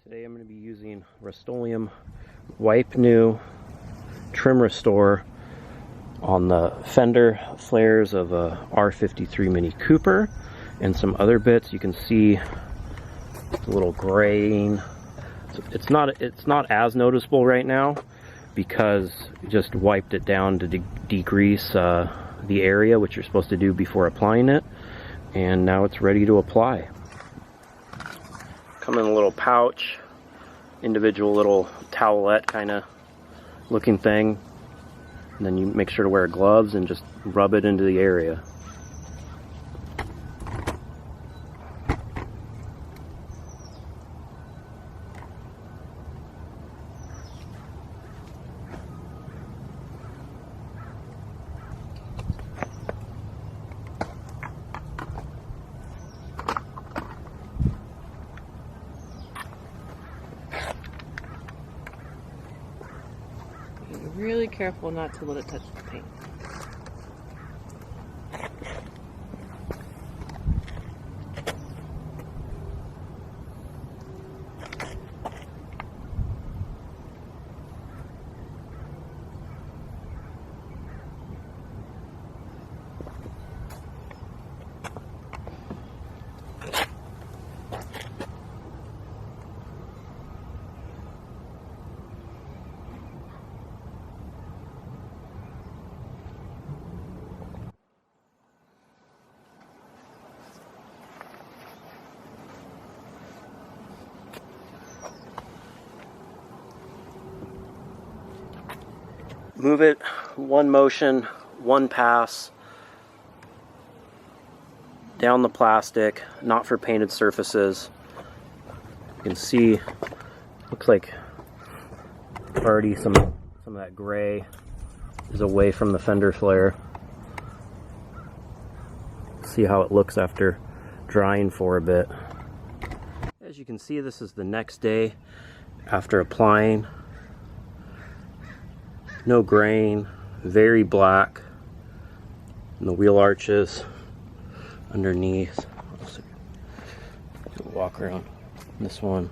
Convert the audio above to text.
Today I'm going to be using Rust-Oleum Wipe New Trim Restore on the fender flares of a R53 Mini Cooper and some other bits. You can see a little graying. It's not as noticeable right now because you just wiped it down to degrease the area, which you're supposed to do before applying it, and now it's ready to apply. Come in a little pouch, individual little towelette kind of looking thing, and then you make sure to wear gloves and just rub it into the area. Really careful not to let it touch the paint. Move it one motion, one pass down the plastic, not for painted surfaces. You can see, looks like already some of that gray is away from the fender flare. See how it looks after drying for a bit. As you can see, this is the next day after applying. No grain, very black, and the wheel arches underneath. Walk around this one.